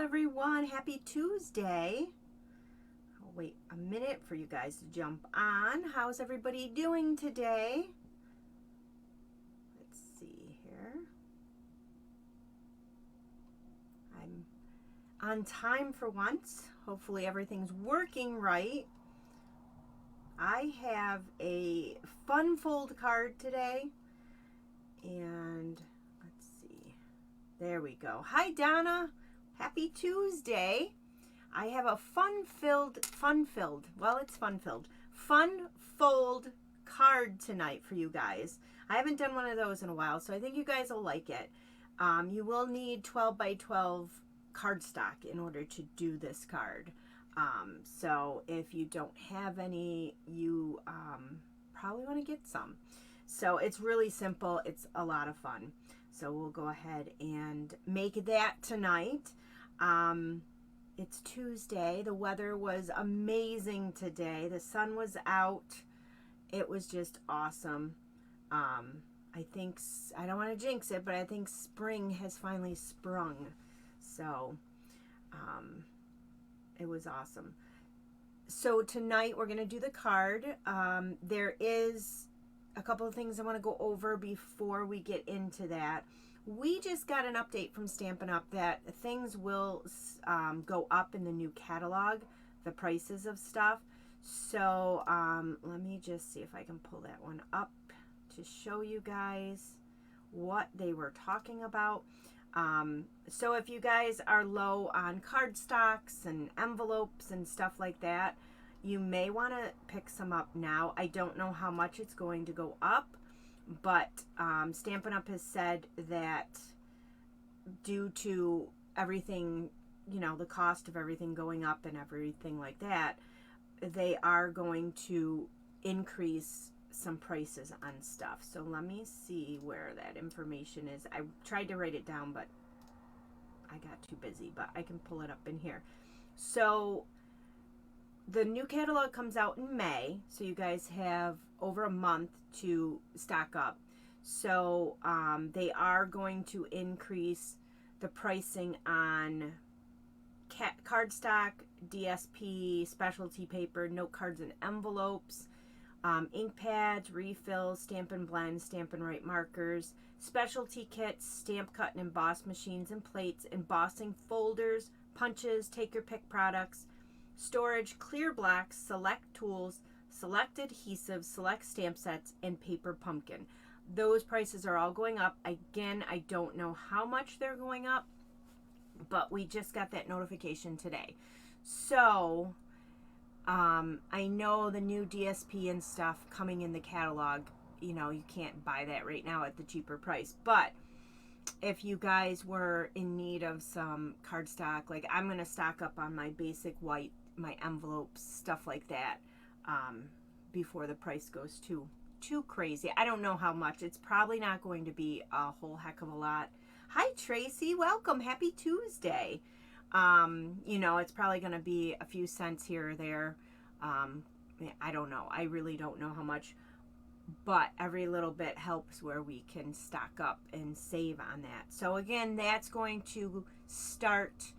everyone. Happy Tuesday. I'll wait a minute for you guys to jump on. How's everybody doing today? Let's see here. I'm on time for once. Hopefully everything's working right. I have a fun fold card today. And let's see. There we go. Hi, Donna. Happy Tuesday. I have a fun-fold card tonight for you guys. I haven't done one of those in a while, so I think you guys will like it. You will need 12 by 12 cardstock in order to do this card. So if you don't have any, you probably want to get some. So it's really simple. It's a lot of fun. So we'll go ahead and make that tonight. It's Tuesday. The weather was amazing today. The sun was out. It was just awesome. I think, I don't want to jinx it, but I think spring has finally sprung. So it was awesome. So tonight we're going to do the card. There is a couple of things I want to go over before we get into that. We just got an update from Stampin' Up! That things will go up in the new catalog, the prices of stuff. So let me just see if I can pull that one up to show you guys what they were talking about. So if you guys are low on cardstocks and envelopes and stuff like that, you may want to pick some up now. I don't know how much it's going to go up, but Stampin' Up! Has said that due to everything, you know, the cost of everything going up and everything like that, they are going to increase some prices on stuff. So let me see where that information is. I tried to write it down, but I got too busy, but I can pull it up in here. So the new catalog comes out in May, so you guys have over a month to stock up. So they are going to increase the pricing on cardstock, DSP, specialty paper, note cards and envelopes, ink pads, refills, Stampin' Blends, Stampin' Write markers, specialty kits, stamp cut and emboss machines and plates, embossing folders, punches, take your pick products, storage, clear blocks, select tools, select adhesives, select stamp sets, and paper pumpkin. Those prices are all going up. Again, I don't know how much they're going up, but we just got that notification today. So I know the new DSP and stuff coming in the catalog, you know, you can't buy that right now at the cheaper price. But if you guys were in need of some cardstock, like I'm going to stock up on my basic white, my envelopes, stuff like that, before the price goes too crazy. I don't know how much. It's probably not going to be a whole heck of a lot. Hi Tracy, welcome. Happy Tuesday. You know, it's probably going to be a few cents here or there. I don't know. I really don't know how much, but every little bit helps where we can stock up and save on that. So again, that's going to start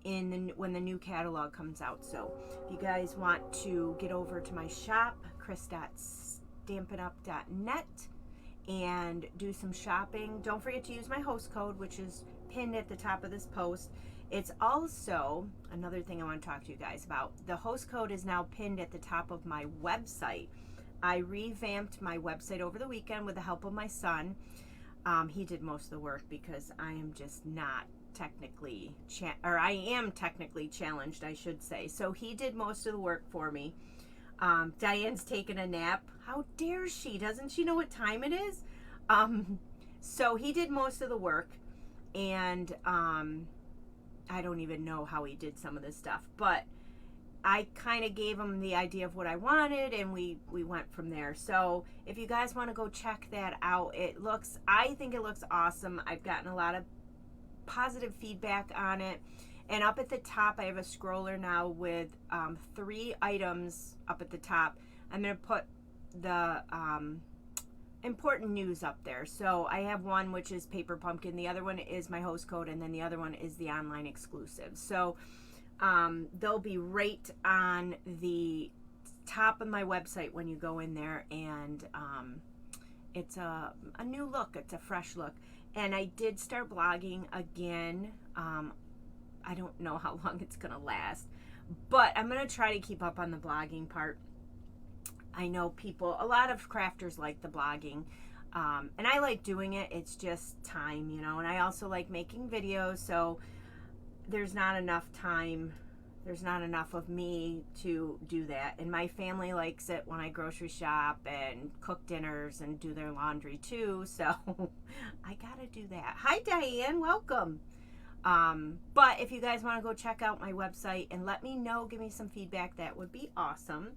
when the new catalog comes out. So if you guys want to get over to my shop, chris.stampinup.net, and do some shopping, don't forget to use my host code, which is pinned at the top of this post. It's also another thing I want to talk to you guys about. The host code is now pinned at the top of my website. I revamped my website over the weekend with the help of my son. He did most of the work because I am just not technically, I am technically challenged, I should say. So he did most of the work for me. Diane's taking a nap. How dare she? Doesn't she know what time it is? So he did most of the work, and I don't even know how he did some of this stuff, but I kind of gave him the idea of what I wanted, and we went from there. So if you guys want to go check that out, I think it looks awesome. I've gotten a lot of positive feedback on it. And up at the top, I have a scroller now with 3 items up at the top. I'm going to put the important news up there. So I have one which is Paper Pumpkin, the other one is my host code, and then the other one is the online exclusive. So they'll be right on the top of my website when you go in there, and it's a new look. It's a fresh look. And I did start blogging again. I don't know how long it's gonna last, but I'm gonna try to keep up on the blogging part. I know a lot of crafters like the blogging, and I like doing it. It's just time, you know, and I also like making videos, so there's not enough time. There's not enough of me to do that. And my family likes it when I grocery shop and cook dinners and do their laundry too, so I gotta do that. Hi, Diane, welcome. But if you guys want to go check out my website and let me know, give me some feedback, that would be awesome.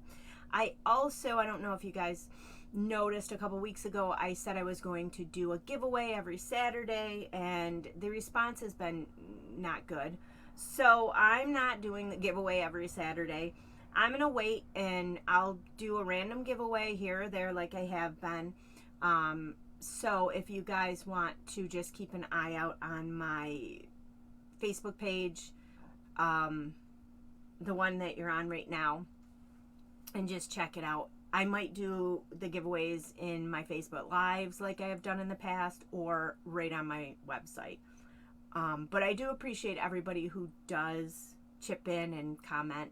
I don't know if you guys noticed, a couple weeks ago I said I was going to do a giveaway every Saturday, and the response has been not good. So I'm not doing the giveaway every Saturday. I'm going to wait, and I'll do a random giveaway here or there like I have been. So if you guys want to just keep an eye out on my Facebook page, the one that you're on right now, and just check it out. I might do the giveaways in my Facebook Lives like I have done in the past, or right on my website. But I do appreciate everybody who does chip in and comment.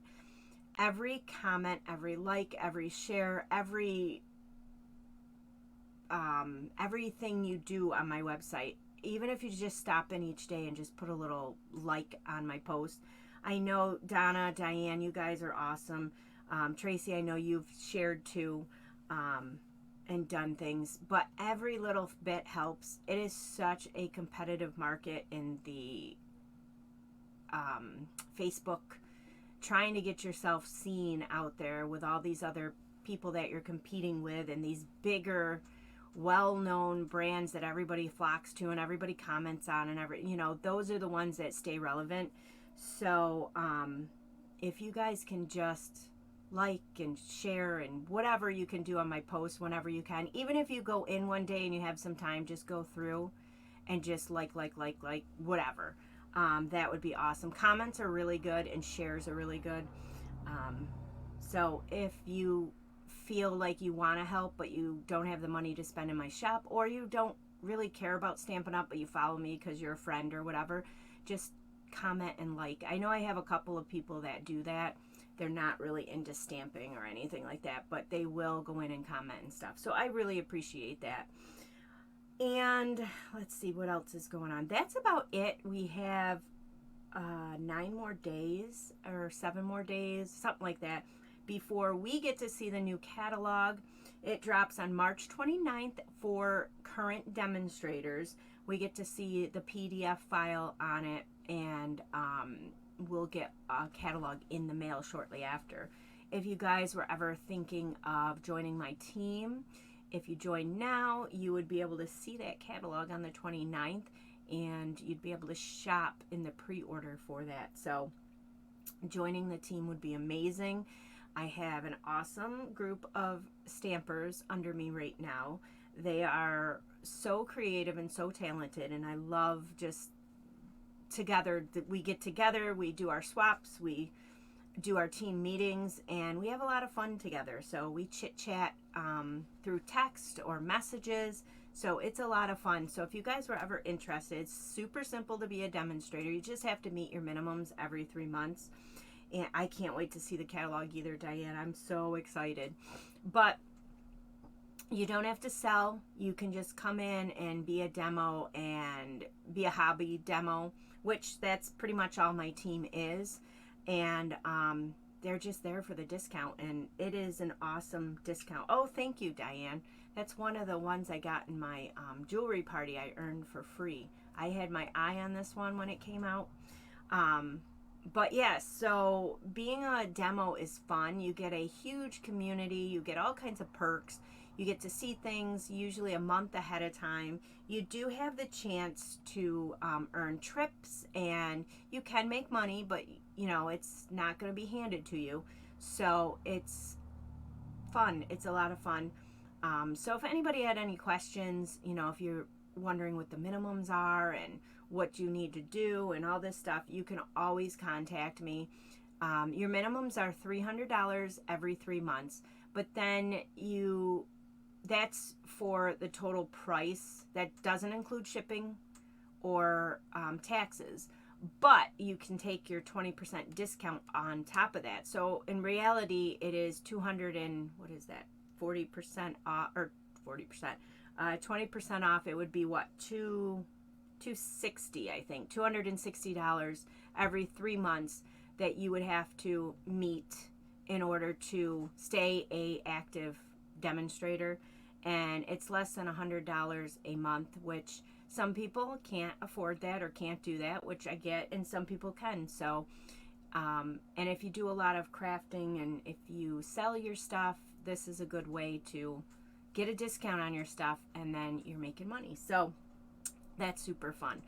Every comment, every like, every share, everything you do on my website, even if you just stop in each day and just put a little like on my post. I know Donna, Diane, you guys are awesome. Tracy, I know you've shared too, and done things, but every little bit helps. It is such a competitive market in the Facebook, trying to get yourself seen out there with all these other people that you're competing with, and these bigger, well-known brands that everybody flocks to and everybody comments on, and those are the ones that stay relevant. So if you guys can just like and share and whatever you can do on my posts whenever you can, even if you go in one day and you have some time, just go through and just like whatever, that would be awesome. Comments are really good and shares are really good. So if you feel like you want to help but you don't have the money to spend in my shop, or you don't really care about Stampin' Up but you follow me because you're a friend or whatever, just comment and like. I know I have a couple of people that do that. They're not really into stamping or anything like that, but they will go in and comment and stuff. So I really appreciate that. And let's see what else is going on. That's about it. We have 9 more days or 7 more days, something like that, before we get to see the new catalog. It drops on March 29th for current demonstrators. We get to see the PDF file on it, and we'll get a catalog in the mail shortly after. If you guys were ever thinking of joining my team, if you join now, you would be able to see that catalog on the 29th, and you'd be able to shop in the pre-order for that. So joining the team would be amazing. I have an awesome group of stampers under me right now. They are so creative and so talented, and I love just together. We get together, we do our swaps, we do our team meetings, and we have a lot of fun together. So we chit chat through text or messages, so it's a lot of fun. So if you guys were ever interested, it's super simple to be a demonstrator. You just have to meet your minimums every 3 months, and I can't wait to see the catalog either, Diane. I'm so excited. But you don't have to sell. You can just come in and be a demo and be a hobby demo, which that's pretty much all my team is. And they're just there for the discount, and it is an awesome discount. Oh, thank you, Diane. That's one of the ones I got in my jewelry party I earned for free. I had my eye on this one when it came out. But yes, so being a demo is fun. You get a huge community. You get all kinds of perks. You get to see things usually a month ahead of time. You do have the chance to earn trips, and you can make money, but you know, it's not going to be handed to you. So it's fun. It's a lot of fun. So if anybody had any questions, you know, if you're wondering what the minimums are and what you need to do and all this stuff, you can always contact me. Your minimums are $300 every 3 months, but then that's for the total price. That doesn't include shipping or taxes, but you can take your 20% discount on top of that. So in reality, it is 200 and what is that? 40% off, or 40%, 20% off. It would be what, $260, I think, $260 every 3 months that you would have to meet in order to stay a active demonstrator. And it's less than $100 a month, which some people can't afford that or can't do that, which I get, and some people can. So and if you do a lot of crafting and if you sell your stuff, this is a good way to get a discount on your stuff, and then you're making money. So that's super fun.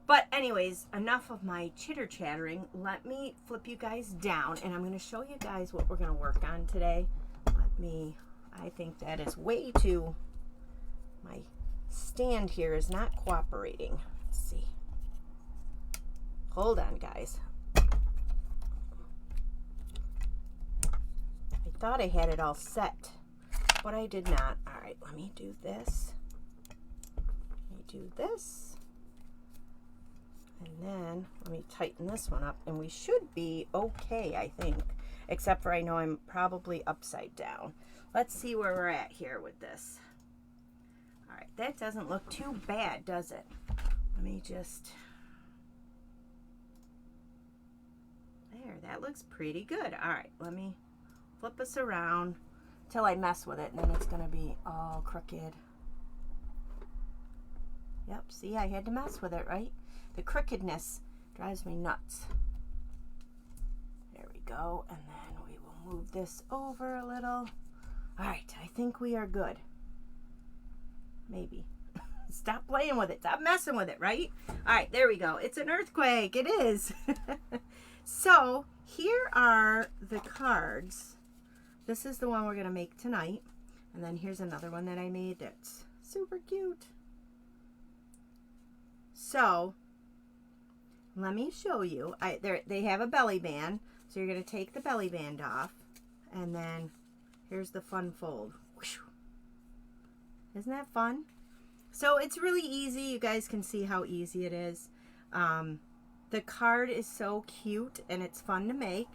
But anyways, enough of my chitter chattering. Let me flip you guys down, and I'm going to show you guys what we're going to work on today. I think that is way too, my stand here is not cooperating. Let's see. Hold on, guys. I thought I had it all set, but I did not. All right, let me do this. Let me do this. And then let me tighten this one up, and we should be okay, I think. Except for I know I'm probably upside down. Let's see where we're at here with this. All right, that doesn't look too bad, does it? Let me just... There, that looks pretty good. All right, let me flip us around till I mess with it, and then it's going to be all crooked. Yep, see, I had to mess with it, right? The crookedness drives me nuts. There we go, and then we will move this over a little. All right, I think we are good. Maybe. Stop playing with it. Stop messing with it, right? All right, there we go. It's an earthquake. It is. So here are the cards. This is the one we're going to make tonight. And then here's another one that I made that's super cute. So let me show you. They have a belly band. So you're going to take the belly band off. And then here's the fun fold. Isn't that fun? So it's really easy. You guys can see how easy it is. The card is so cute and it's fun to make.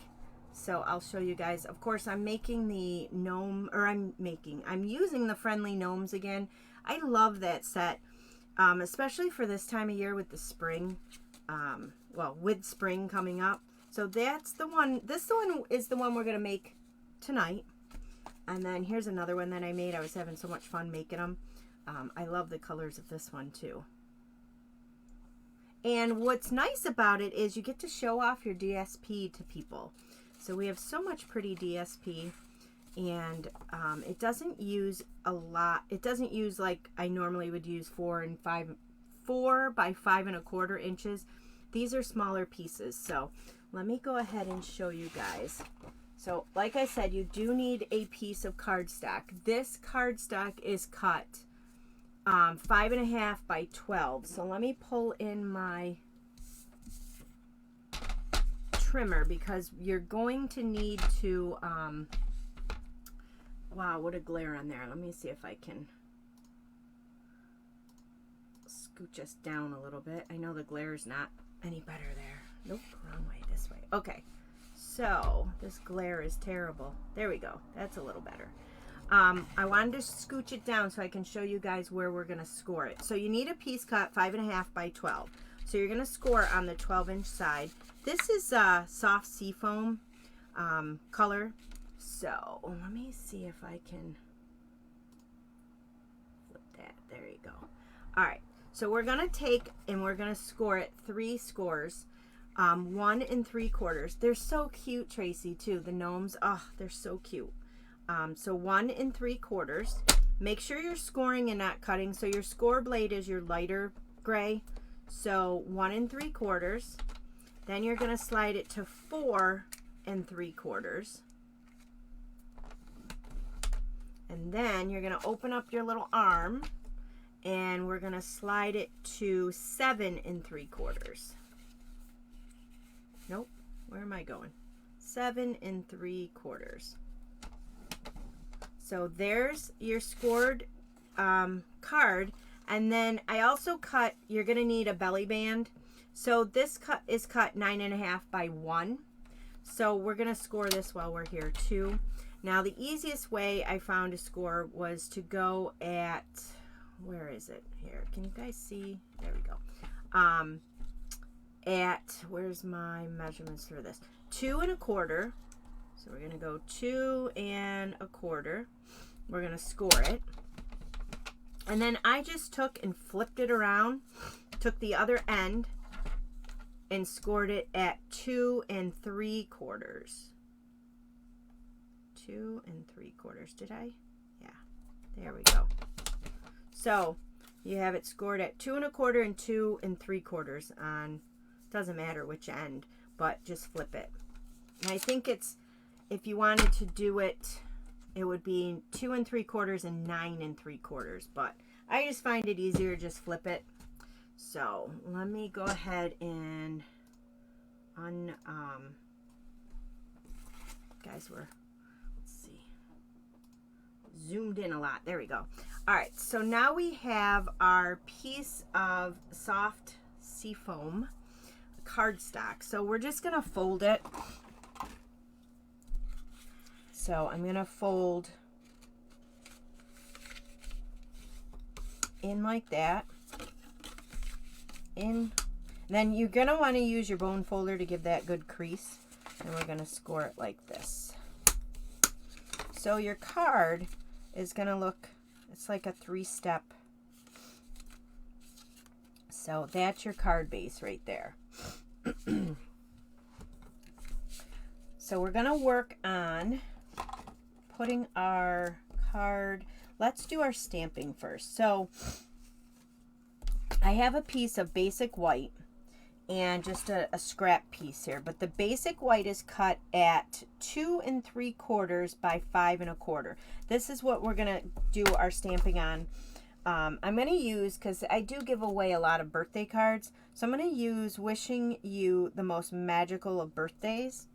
So I'll show you guys. Of course, I'm making the gnome, or I'm using the Friendly Gnomes again. I love that set, especially for this time of year with the spring. Well, with spring coming up. So that's the one. This one is the one we're going to make tonight. And then here's another one that I made. I was having so much fun making them. I love the colors of this one too. And what's nice about it is you get to show off your DSP to people. So we have so much pretty DSP, and it doesn't use a lot. It doesn't use like I normally would use 4 by 5 1/4 inches. These are smaller pieces. So let me go ahead and show you guys. So like I said, you do need a piece of cardstock. This cardstock is cut 5 1/2 by 12. So let me pull in my trimmer because you're going to need to, wow, what a glare on there. Let me see if I can scooch us down a little bit. I know the glare is not any better there. Nope, wrong way, this way. Okay, so this glare is terrible. There we go. That's a little better. I wanted to scooch it down so I can show you guys where we're going to score it. So you need a piece cut 5 1/2 by 12. So you're going to score on the 12-inch side. This is soft seafoam color. So let me see if I can flip that. There you go. All right. So we're going to take and we're going to score it 3 scores. 1 3/4. They're so cute, Tracy, too. The gnomes. Oh, they're so cute. So 1 3/4. Make sure you're scoring and not cutting. So your score blade is your lighter gray. So 1 3/4. Then you're going to slide it to 4 3/4. And And then you're going to open up your little arm and we're going to slide it to 7 3/4. Nope. Where am I going? 7 3/4. So there's your scored card. And then I also cut, you're going to need a belly band. So this cut is cut 9.5 by 1. So we're going to score this while we're here too. Now the easiest way I found to score was to go at, where is it here? Can you guys see? There we go. Where's my measurements for this? 2 1/4. So we're going to go 2 1/4. We're going to score it. And then I just took and flipped it around, took the other end and scored it at 2 3/4. 2 3/4. Did I? Yeah. There we go. So you have it scored at 2 1/4 and 2 3/4 on, doesn't matter which end, but just flip it. And I think it's, if you wanted to do it, it would be 2 3/4 and 9 3/4, but I just find it easier to just flip it. So let me go ahead and guys, let's see, zoomed in a lot. There we go. All right, so now we have our piece of soft seafoam cardstock. So we're just gonna fold it. So I'm gonna fold in like that. In. Then you're going to want to use your bone folder to give that good crease. And we're going to score it like this. So your card is going to look, it's like a 3-step. So that's your card base right there. So we're going to work on putting our card, let's do our stamping first. So I have a piece of basic white and just a scrap piece here, but the basic white is cut at 2 3/4 by 5 1/4. This is what we're gonna do our stamping on. I'm gonna use, because I do give away a lot of birthday cards, so I'm gonna use Wishing You the Most Magical of Birthdays.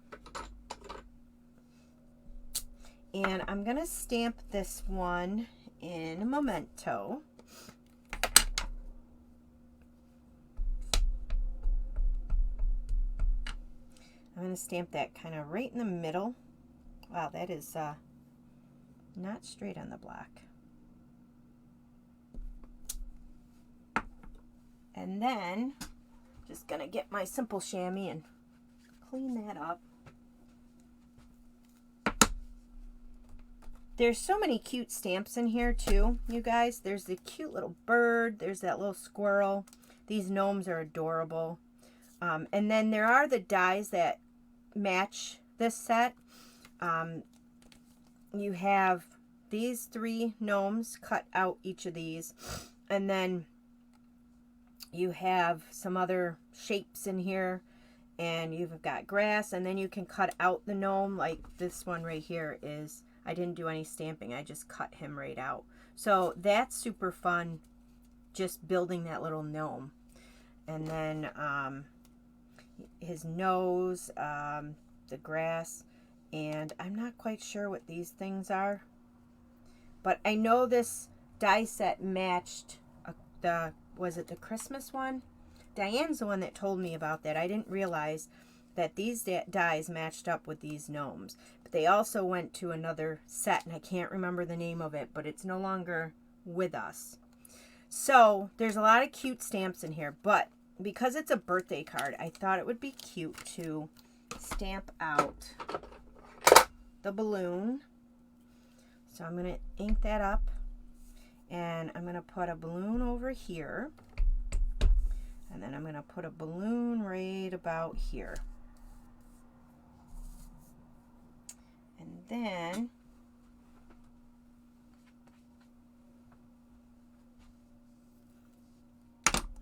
And I'm gonna stamp this one in Memento. I'm going to stamp that kind of right in the middle. Wow, that is not straight on the block. And then just going to get my simple chamois and clean that up. There's so many cute stamps in here too, you guys. There's the cute little bird. There's that little squirrel. These gnomes are adorable. And then there are the dies that match this set. You have these 3 gnomes, cut out each of these, and then you have some other shapes in here, and you've got grass, and then you can cut out the gnome, like this one right here is, I didn't do any stamping, I just cut him right out. So that's super fun, just building that little gnome. And then his nose, the grass, and I'm not quite sure what these things are, but I know this die set matched was it the Christmas one? Diane's the one that told me about that. I didn't realize that these dies matched up with these gnomes, but they also went to another set, and I can't remember the name of it, but it's no longer with us. So there's a lot of cute stamps in here, but because it's a birthday card, I thought it would be cute to stamp out the balloon. So I'm going to ink that up, and I'm going to put a balloon over here, and then I'm going to put a balloon right about here. And then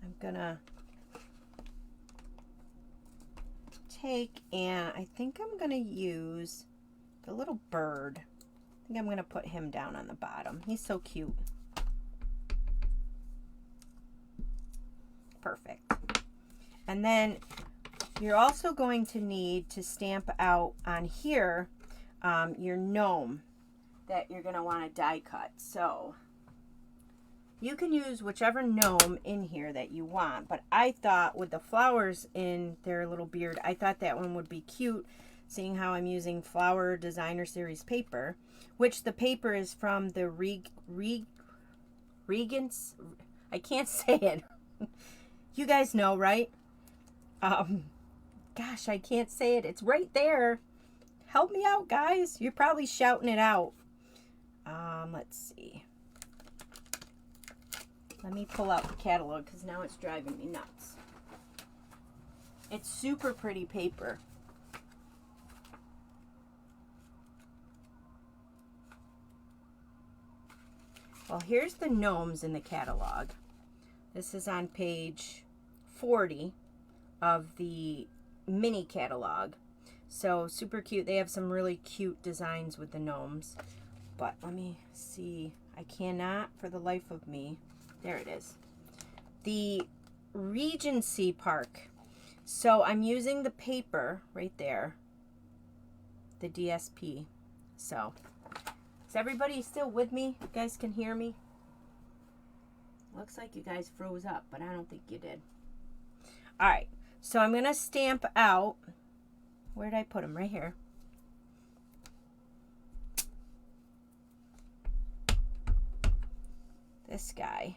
I'm going to take, and I think I'm going to use the little bird. I think I'm going to put him down on the bottom. He's so cute. Perfect. And then you're also going to need to stamp out on here your gnome that you're going to want to die cut. So you can use whichever gnome in here that you want, but I thought with the flowers in their little beard, I thought that one would be cute, seeing how I'm using Flower Designer Series paper, which the paper is from the Regents. I can't say it. You guys know, right? Gosh, I can't say it. It's right there. Help me out, guys. You're probably shouting it out. Let's see. Let me pull out the catalog because now it's driving me nuts. It's super pretty paper. Well, here's the gnomes in the catalog. This is on page 40 of the mini catalog. So super cute. They have some really cute designs with the gnomes. But let me see. I cannot for the life of me. There it is. The Regency Park. So I'm using the paper right there. The DSP. So is everybody still with me? You guys can hear me? Looks like you guys froze up, but I don't think you did. All right. So I'm going to stamp out. Where did I put them? Right here. This guy.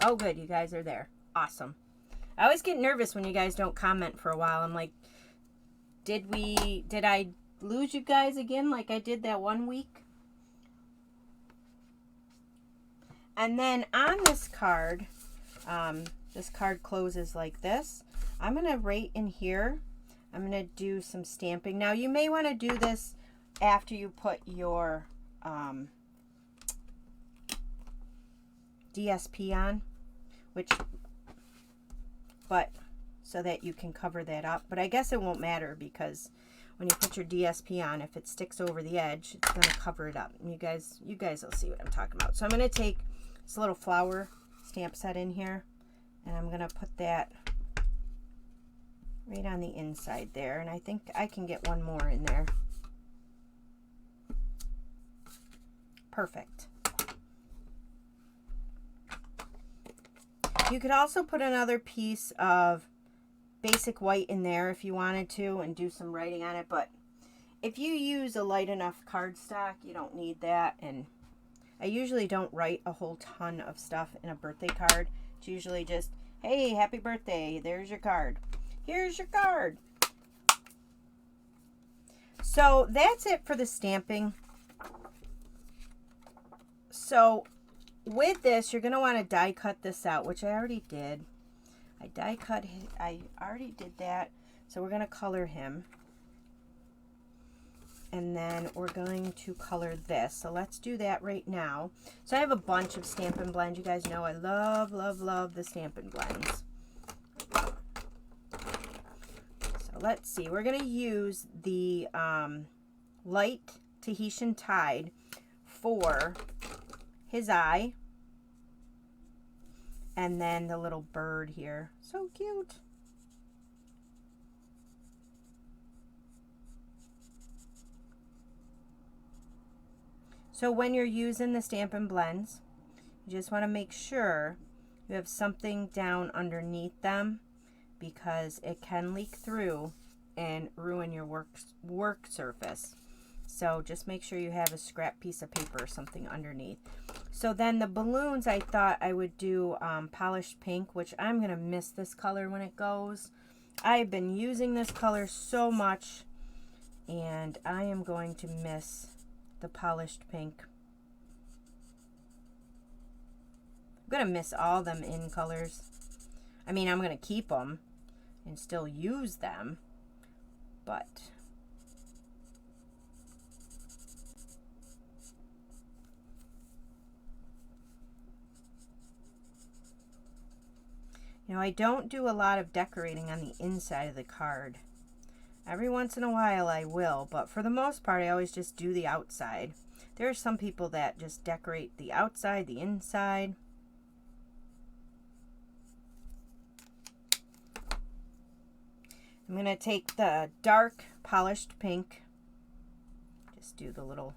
Oh, good. You guys are there. Awesome. I always get nervous when you guys don't comment for a while. I'm like, did I lose you guys again like I did that one week? And then on this card closes like this. I'm going to right in here, I'm going to do some stamping. Now, you may want to do this after you put your DSP on, but so that you can cover that up. But I guess it won't matter because when you put your DSP on, if it sticks over the edge, it's going to cover it up. And you guys will see what I'm talking about. So I'm going to take this little flower stamp set in here, and I'm going to put that right on the inside there. And I think I can get one more in there. Perfect. You could also put another piece of basic white in there if you wanted to and do some writing on it, but if you use a light enough cardstock, you don't need that. And I usually don't write a whole ton of stuff in a birthday card. It's usually just, hey, happy birthday, there's your card. Here's your card. So that's it for the stamping. So with this, you're going to want to die cut this out, which I already did. I already did that. So we're going to color him. And then we're going to color this. So let's do that right now. So I have a bunch of Stampin' blends. You guys know I love, love, love the Stampin' blends. So let's see. We're going to use the light Tahitian Tide for his eye. And then the little bird here. So cute. So when you're using the Stampin' blends, you just want to make sure you have something down underneath them because it can leak through and ruin your work surface. So just make sure you have a scrap piece of paper or something underneath. So then the balloons, I thought I would do polished pink, which I'm going to miss this color when it goes. I've been using this color so much, and I am going to miss the polished pink. I'm going to miss all them in colors. I mean, I'm going to keep them and still use them, but you know, I don't do a lot of decorating on the inside of the card. Every once in a while I will, but for the most part I always just do the outside. There are some people that just decorate the outside, the inside. I'm going to take the dark polished pink. Just do the little...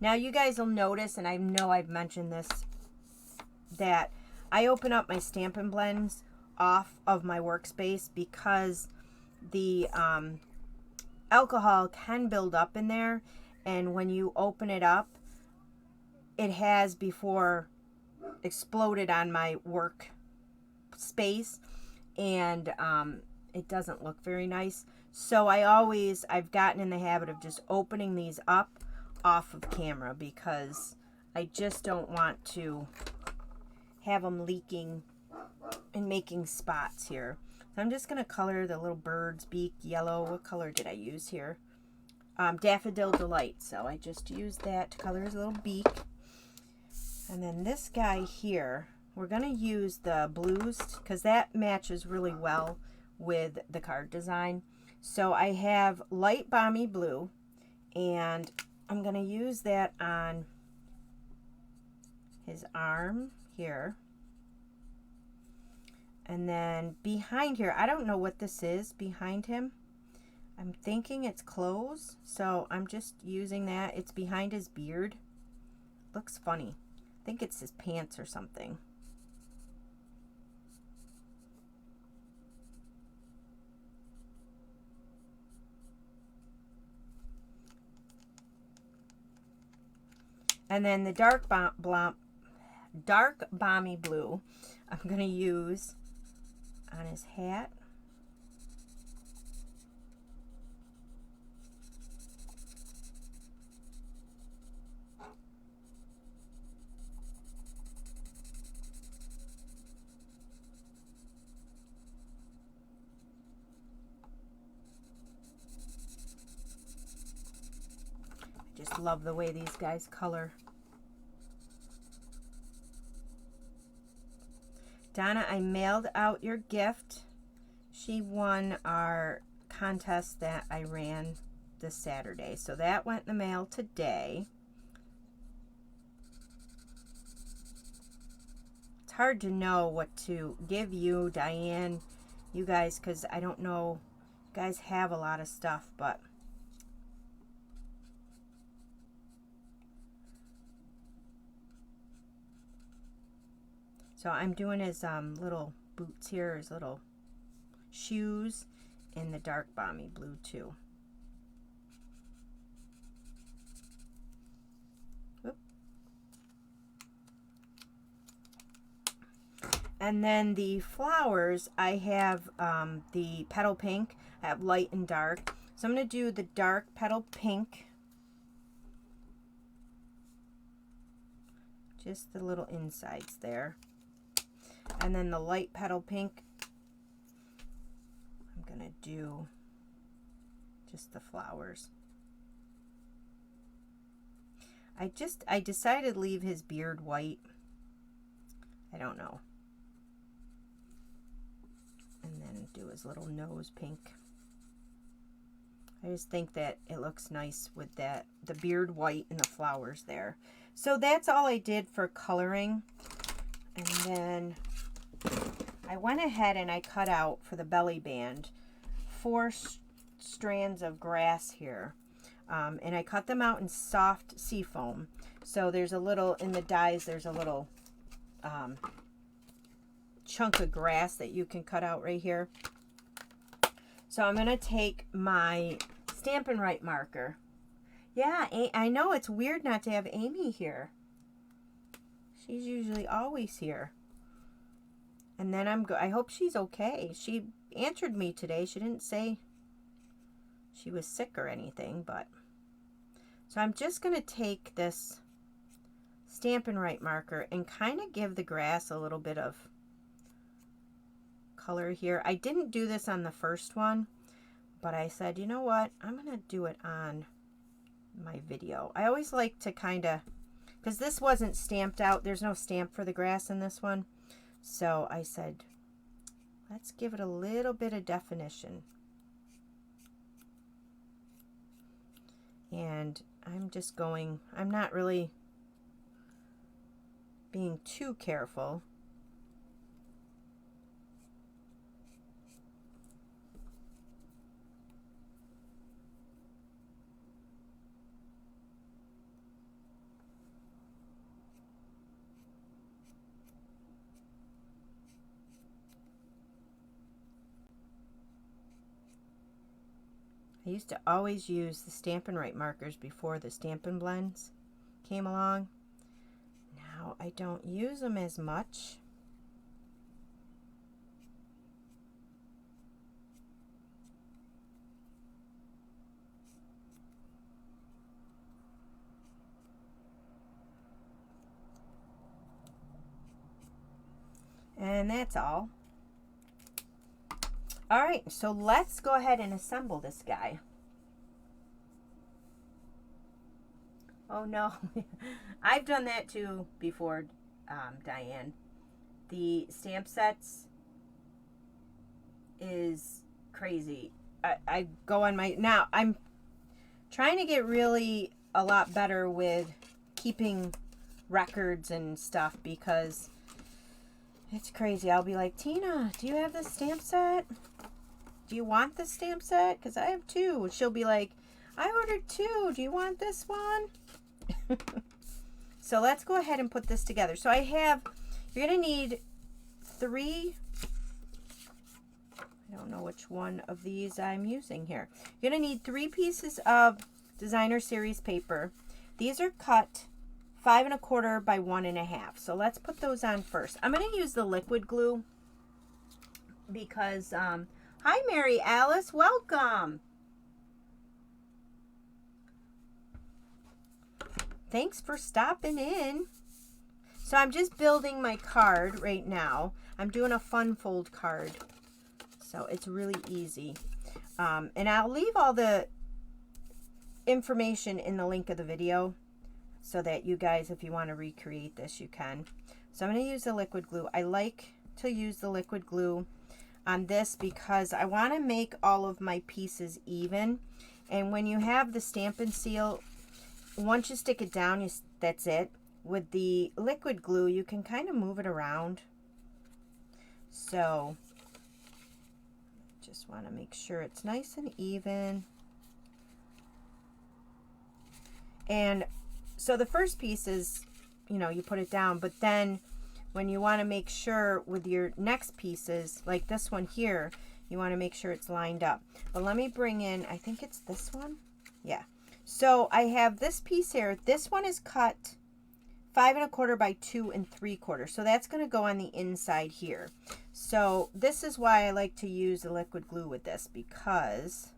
Now you guys will notice, and I know I've mentioned this, that I open up my Stampin' Blends off of my workspace because the alcohol can build up in there, and when you open it up, it has before exploded on my work space, and it doesn't look very nice. So I've gotten in the habit of just opening these up off of camera because I just don't want to have them leaking and making spots here. So I'm just going to color the little bird's beak yellow. What color did I use here? Daffodil Delight. So I just used that to color his little beak. And then this guy here, we're going to use the blues because that matches really well with the card design. So I have light balmy blue, and I'm going to use that on his arm here. And then behind here, I don't know what this is behind him. I'm thinking it's clothes, so I'm just using that. It's behind his beard. Looks funny. I think it's his pants or something. And then the dark balmy blue, I'm going to use on his hat. I just love the way these guys color. Donna, I mailed out your gift. She won our contest that I ran this Saturday. So that went in the mail today. It's hard to know what to give you, Diane, you guys, because I don't know. You guys have a lot of stuff, but... So I'm doing his little boots here, his little shoes in the dark balmy blue too. Whoop. And then the flowers, I have the petal pink. I have light and dark. So I'm going to do the dark petal pink. Just the little insides there. And then the light petal pink, I'm going to do just the flowers. I decided to leave his beard white. I don't know. And then do his little nose pink. I just think that it looks nice with that, the beard white and the flowers there. So that's all I did for coloring. And then I went ahead and I cut out for the belly band 4 strands of grass here. And I cut them out in soft seafoam. So there's a little, in the dies, there's a little chunk of grass that you can cut out right here. So I'm going to take my Stampin' Right marker. Yeah, I know it's weird not to have Amy here. She's usually always here. And then I hope she's okay. She answered me today. She didn't say she was sick or anything, but... So I'm just going to take this Stampin' Right marker and kind of give the grass a little bit of color here. I didn't do this on the first one, but I said, you know what? I'm going to do it on my video. I always like to kind of... Because this wasn't stamped out. There's no stamp for the grass in this one. So I said, let's give it a little bit of definition. And I'm just going, I'm not really being too careful. I used to always use the Stampin' Right markers before the Stampin' blends came along. Now I don't use them as much. And that's all. All right, so let's go ahead and assemble this guy. Oh no, I've done that too before, Diane. The stamp sets is crazy. I go on my, now I'm trying to get really a lot better with keeping records and stuff because it's crazy. I'll be like, Tina, do you have this stamp set? Do you want this stamp set? Because I have two. She'll be like, I ordered two. Do you want this one? So let's go ahead and put this together. So I have, you're going to need three, I don't know which one of these I'm using here. You're going to need 3 pieces of designer series paper. These are cut 5 1/4 by 1 1/2. So let's put those on first. I'm going to use the liquid glue because, hi Mary Alice, welcome. Thanks for stopping in. So I'm just building my card right now. I'm doing a fun fold card. So it's really easy. And I'll leave all the information in the link of the video so that you guys, if you want to recreate this, you can. So I'm going to use the liquid glue. I like to use the liquid glue on this because I want to make all of my pieces even. And when you have the Stampin' Seal, once you stick it down, that's it. With the liquid glue, you can kind of move it around. So just want to make sure it's nice and even. And so the first piece is, you know, you put it down, but then when you want to make sure with your next pieces, like this one here, you want to make sure it's lined up. But let me bring in, I think it's this one. Yeah. So I have this piece here. This one is cut 5 1/4 by 2 3/4. So that's going to go on the inside here. So this is why I like to use the liquid glue with this, because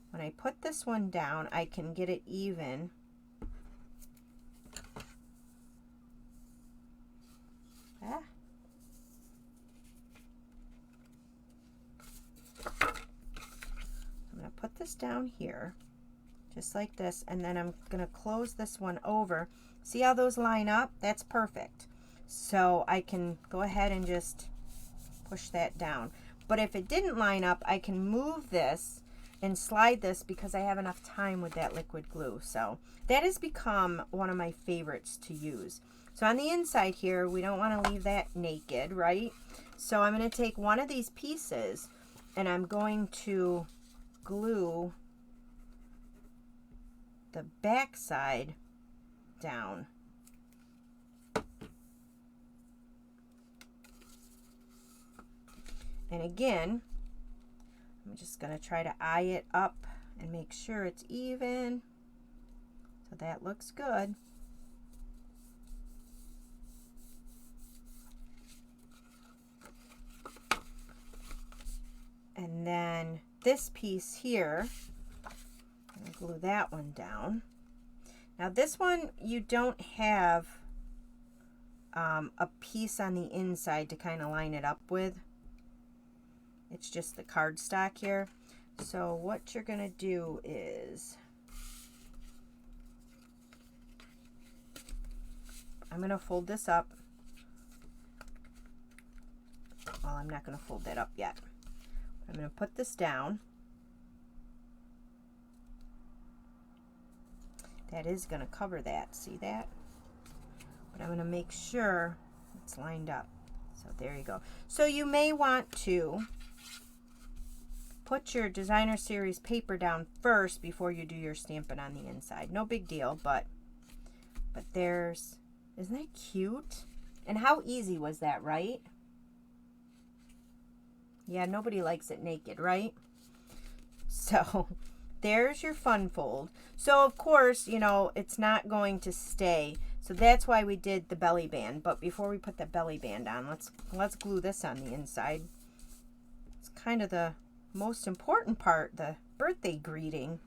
when I put this one down, I can get it even. Ah. I'm going to put this down here, just like this, and then I'm going to close this one over. See how those line up? That's perfect. So I can go ahead and just push that down. But if it didn't line up, I can move this and slide this because I have enough time with that liquid glue. So that has become one of my favorites to use. So on the inside here, we don't want to leave that naked, right? So I'm going to take one of these pieces and I'm going to glue the back side down. And again, I'm just going to try to eye it up and make sure it's even. So that looks good. And then this piece here, I'm going to glue that one down. Now this one, you don't have a piece on the inside to kind of line it up with. It's just the cardstock here. So what you're going to do is, I'm going to fold this up. Well, I'm not going to fold that up yet. I'm going to put this down. That is going to cover that. See that? But I'm going to make sure it's lined up. So there you go. So you may want to put your designer series paper down first before you do your Stampin' on the inside. No big deal, but there's, isn't that cute? And how easy was that, right? Yeah, nobody likes it naked, right? So there's your fun fold. So of course, you know, it's not going to stay. So that's why we did the belly band. But before we put the belly band on, let's glue this on the inside. It's kind of the most important part, the birthday greeting.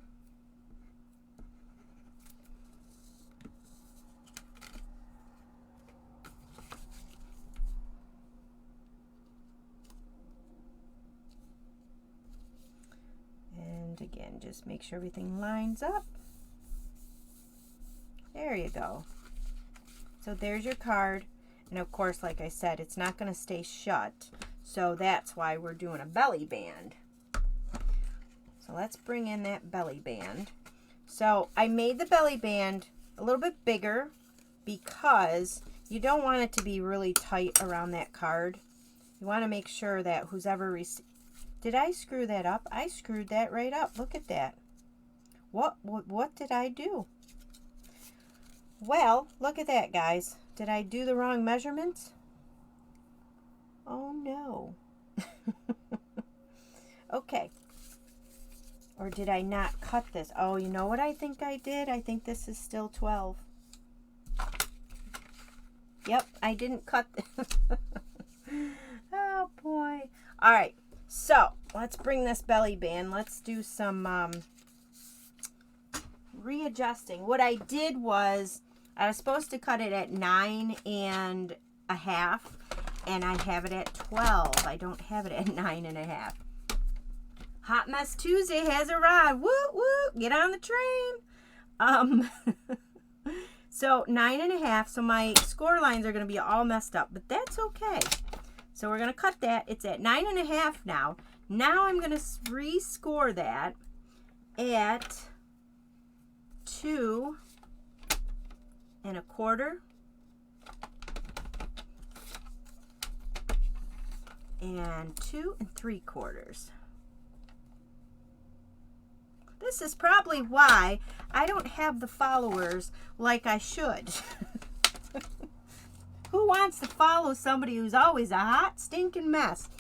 And again, just make sure everything lines up. There you go. So there's your card. And of course, like I said, it's not going to stay shut. So that's why we're doing a belly band. So let's bring in that belly band. So I made the belly band a little bit bigger because you don't want it to be really tight around that card. You want to make sure that who's ever received... Did I screw that up? I screwed that right up. Look at that. What did I do? Well, look at that, guys. Did I do the wrong measurements? Oh, no. Okay. Or did I not cut this? Oh, you know what I think I did? I think this is still 12. Yep, I didn't cut this. Oh, boy. All right. So let's bring this belly band. Let's do some readjusting. What I did was I was supposed to cut it at 9.5, and I have it at 12. I don't have it at 9.5. Hot Mess Tuesday has arrived. Woo woo! Get on the train. So 9.5. So my score lines are going to be all messed up, but that's okay. So we're going to cut that. It's at 9.5 now. Now I'm going to rescore that at 2 1/4 and 2 3/4. This is probably why I don't have the followers like I should. Who wants to follow somebody who's always a hot, stinking mess?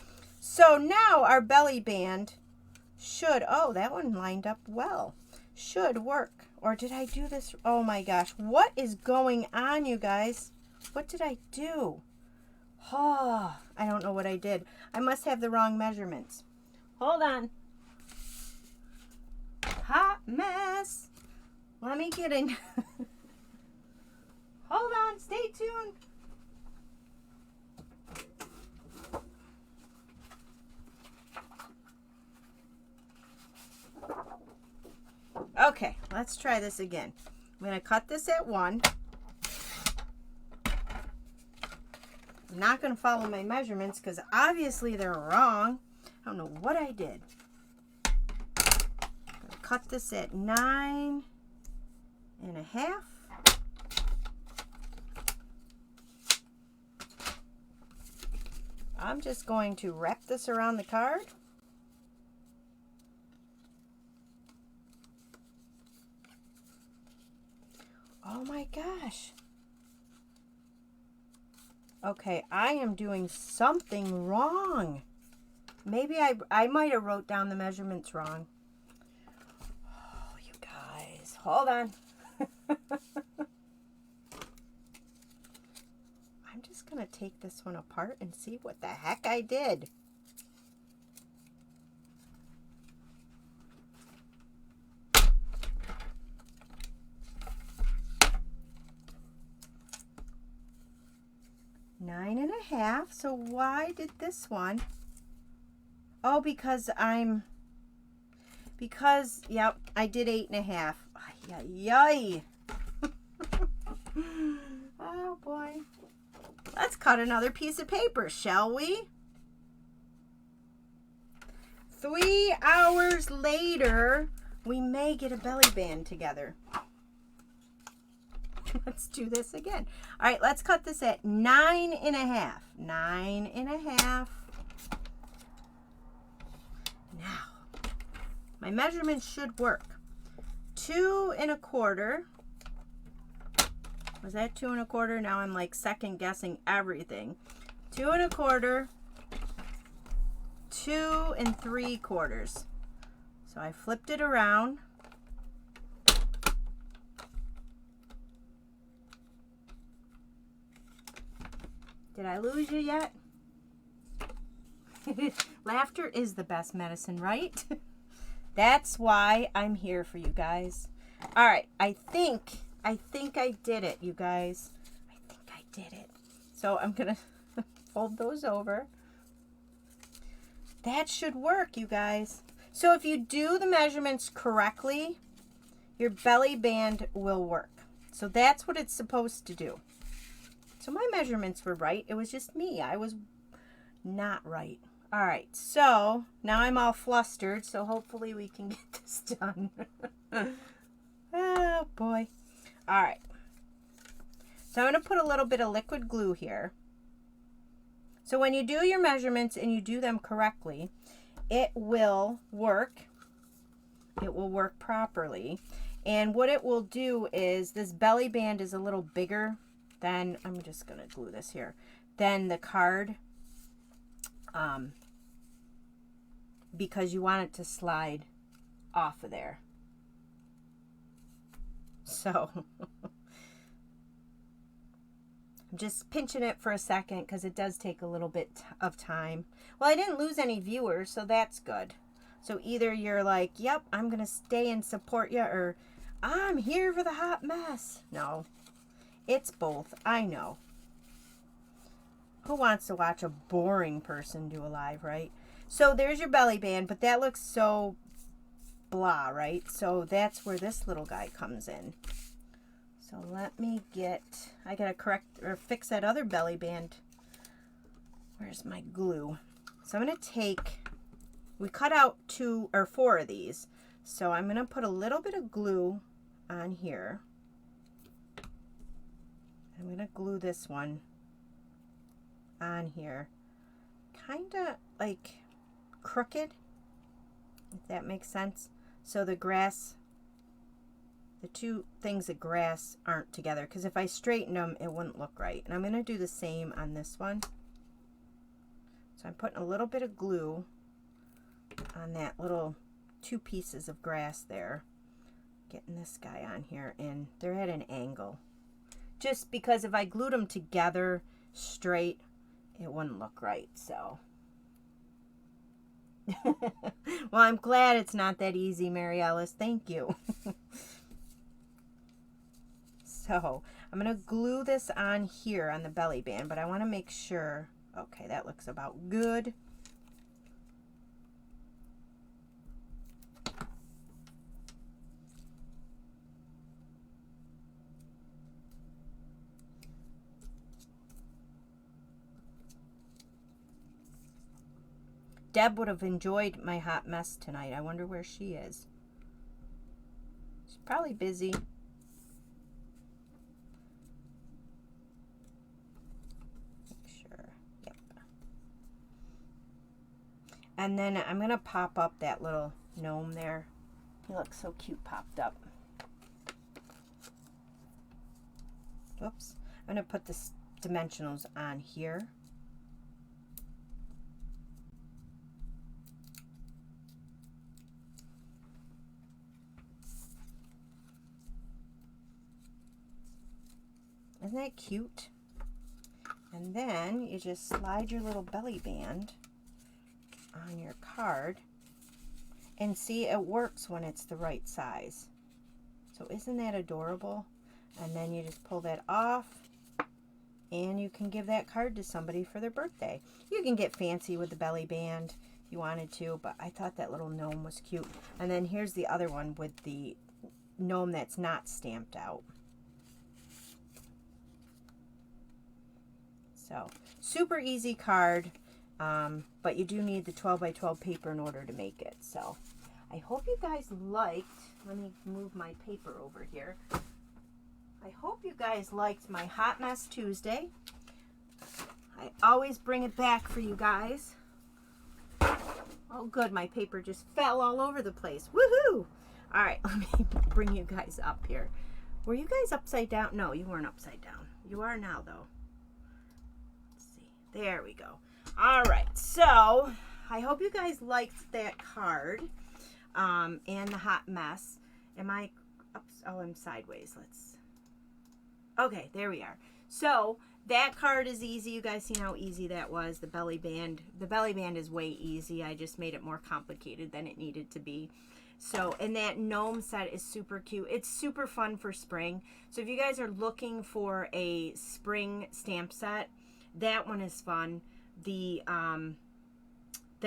So now our belly band should, oh, that one lined up well. Should work. Or did I do this? Oh my gosh. What is going on, you guys? What did I do? Oh, I don't know what I did. I must have the wrong measurements. Hold on. Hot mess. Let me get in. Hold on. Stay tuned. Okay, let's try this again. I'm going to cut this at 1. I'm not going to follow my measurements because obviously they're wrong. I don't know what I did. I'm going to cut this at 9.5. I'm just going to wrap this around the card. Oh my gosh. Okay, I am doing something wrong. Maybe I might have wrote down the measurements wrong. Oh, you guys. Hold on. I'm just going to take this one apart and see what the heck I did. Nine and a half. So why did this one? Oh, because yep, I did 8.5. Yay. Oh boy. Let's cut another piece of paper, shall we? 3 hours later, we may get a belly band together. Let's do this again. All right, let's cut this at 9.5. 9.5. Now, my measurements should work. 2.25. Was that 2.25? Now I'm like second guessing everything. 2.25. 2.75. So I flipped it around. Did I lose you yet? Laughter is the best medicine, right? That's why I'm here for you guys. All right, I think I did it, you guys. I think I did it. So I'm gonna fold those over. That should work, you guys. So if you do the measurements correctly, your belly band will work. So that's what it's supposed to do. So my measurements were right. It was just me. I was not right. All right, so now I'm all flustered, so hopefully we can get this done. Oh, boy. All right. So I'm going to put a little bit of liquid glue here. So when you do your measurements and you do them correctly, it will work. It will work properly. And what it will do is this belly band is a little bigger than, I'm just going to glue this here, than the card. Because you want it to slide off of there. So I'm just pinching it for a second because it does take a little bit of time. Well, I didn't lose any viewers, so that's good. So either you're like, yep, I'm going to stay and support you, or I'm here for the hot mess. No, it's both. I know. Who wants to watch a boring person do a live, right? So there's your belly band, but that looks so blah, right? So that's where this little guy comes in. So let me get, I gotta correct or fix that other belly band. Where's my glue? So I'm gonna take, we cut out 2 or 4 of these. So I'm gonna put a little bit of glue on here. I'm gonna glue this one on here. Kinda like crooked, if that makes sense. So the grass, the two things of grass aren't together, because if I straighten them, it wouldn't look right. And I'm going to do the same on this one. So I'm putting a little bit of glue on that little 2 pieces of grass there. Getting this guy on here, and they're at an angle. Just because if I glued them together straight, it wouldn't look right, so. Well, I'm glad it's not that easy, Mary Ellis. Thank you. So I'm going to glue this on here on the belly band, but I want to make sure. Okay, that looks about good. Deb would have enjoyed my hot mess tonight. I wonder where she is. She's probably busy. Make sure. Yep. And then I'm going to pop up that little gnome there. He looks so cute popped up. Whoops. I'm going to put the dimensionals on here. Isn't that cute? And then you just slide your little belly band on your card, and see, it works when it's the right size. So isn't that adorable? And then you just pull that off, and you can give that card to somebody for their birthday. You can get fancy with the belly band if you wanted to, but I thought that little gnome was cute. And then here's the other one with the gnome that's not stamped out. So, super easy card, but you do need the 12 by 12 paper in order to make it. So, I hope you guys liked. Let me move my paper over here. I hope you guys liked my Hot Mess Tuesday. I always bring it back for you guys. Oh, good. My paper just fell all over the place. Woohoo! All right, let me bring you guys up here. Were you guys upside down? No, you weren't upside down. You are now, though. Let's see. There we go. All right, so I hope you guys liked that card and the hot mess. Am I up? Oh, I'm sideways. Okay, there we are. So that card is easy. You guys seen how easy that was. The belly band is way easy. I just made it more complicated than it needed to be. So, and that gnome set is super cute. It's super fun for spring. So if you guys are looking for a spring stamp set, that one is fun. The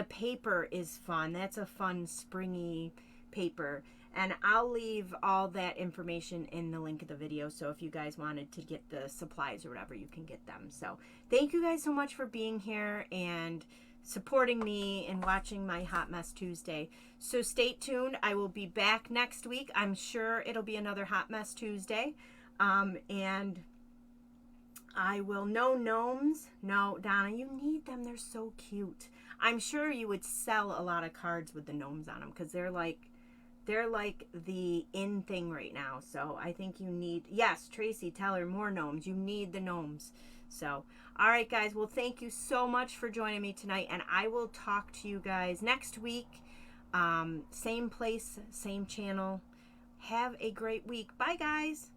paper is fun. That's a fun springy paper. And I'll leave all that information in the link of the video. So if you guys wanted to get the supplies or whatever, you can get them. So thank you guys so much for being here and supporting me and watching my Hot Mess Tuesday. So stay tuned. I will be back next week. I'm sure it'll be another Hot Mess Tuesday. And I will know gnomes. No, Donna, you need them. They're so cute. I'm sure you would sell a lot of cards with the gnomes on them because they're like the in thing right now. So I think you need, yes, Tracy, tell her more gnomes. You need the gnomes. So, all right, guys. Well, thank you so much for joining me tonight. And I will talk to you guys next week. Same place, same channel. Have a great week. Bye, guys.